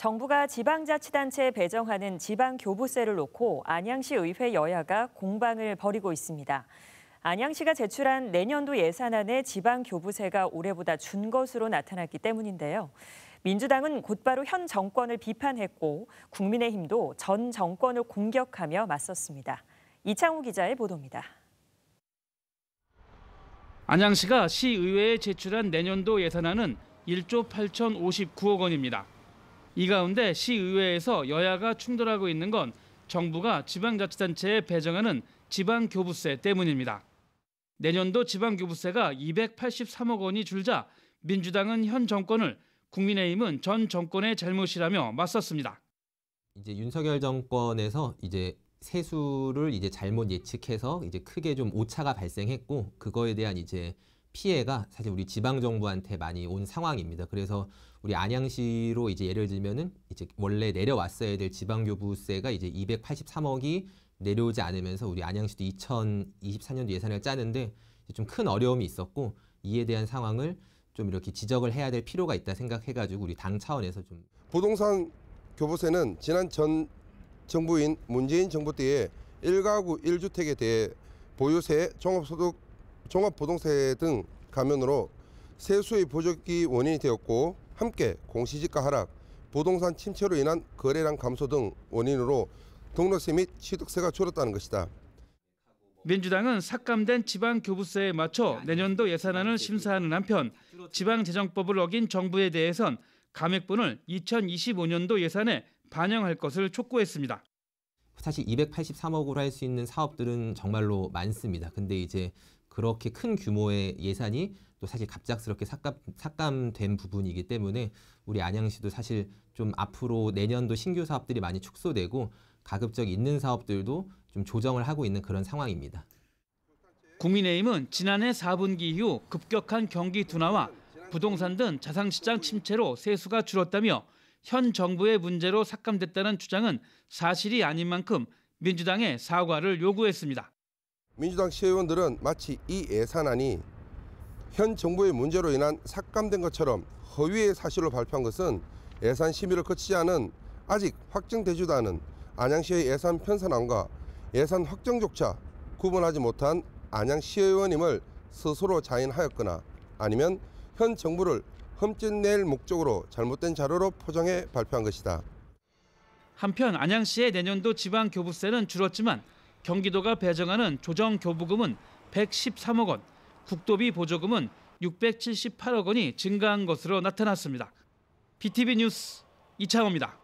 정부가 지방자치단체에 배정하는 지방교부세를 놓고 안양시 의회 여야가 공방을 벌이고 있습니다. 안양시가 제출한 내년도 예산안에 지방교부세가 올해보다 준 것으로 나타났기 때문인데요. 민주당은 곧바로 현 정권을 비판했고 국민의힘도 전 정권을 공격하며 맞섰습니다. 이창우 기자의 보도입니다. 안양시가 시의회에 제출한 내년도 예산안은 1조 8,059억 원입니다. 이 가운데 시의회에서 여야가 충돌하고 있는 건 정부가 지방자치단체에 배정하는 지방교부세 때문입니다. 내년도 지방교부세가 283억 원이 줄자 민주당은 현 정권을, 국민의힘은 전 정권의 잘못이라며 맞섰습니다. 이제 윤석열 정권에서 세수를 잘못 예측해서 크게 좀 오차가 발생했고, 그거에 대한 피해가 사실 우리 지방 정부한테 많이 온 상황입니다. 그래서 우리 안양시로 예를 들면은 원래 내려왔어야 될 지방교부세가 283억이 내려오지 않으면서 우리 안양시도 2024년도 예산을 짜는데 좀 큰 어려움이 있었고, 이에 대한 상황을 좀 이렇게 지적을 해야 될 필요가 있다 생각해가지고 우리 당 차원에서 좀 부동산 교부세는 지난 전 정부인 문재인 정부 때에 1가구 1주택에 대해 보유세, 종합부동세 등 감면으로 세수의 부족이 원인이 되었고, 함께 공시지가 하락, 부동산 침체로 인한 거래량 감소 등 원인으로 등록세 및 취득세가 줄었다는 것이다. 민주당은 삭감된 지방교부세에 맞춰 내년도 예산안을 심사하는 한편 지방재정법을 어긴 정부에 대해선 감액분을 2025년도 예산에 반영할 것을 촉구했습니다. 사실 283억으로 할 수 있는 사업들은 정말로 많습니다. 근데 그렇게 큰 규모의 예산이 또 사실 갑작스럽게 삭감된 부분이기 때문에 우리 안양시도 사실 좀 앞으로 내년도 신규 사업들이 많이 축소되고 가급적 있는 사업들도 좀 조정을 하고 있는 그런 상황입니다. 국민의힘은 지난해 4분기 이후 급격한 경기 둔화와 부동산 등 자산시장 침체로 세수가 줄었다며 현 정부의 문제로 삭감됐다는 주장은 사실이 아닌 만큼 민주당에 사과를 요구했습니다. 민주당 시의원들은 마치 이 예산안이 현 정부의 문제로 인한 삭감된 것처럼 허위의 사실을 발표한 것은 예산 심의를 거치지 않은, 아직 확정되지도 않은 안양시의 예산 편성안과 예산 확정조차 구분하지 못한 안양시의원임을 스스로 자인하였거나 아니면 현 정부를 흠집낼 목적으로 잘못된 자료로 포장해 발표한 것이다. 한편 안양시의 내년도 지방교부세는 줄었지만 경기도가 배정하는 조정교부금은 113억 원, 국도비 보조금은 678억 원이 증가한 것으로 나타났습니다. BTV 뉴스 이창호입니다.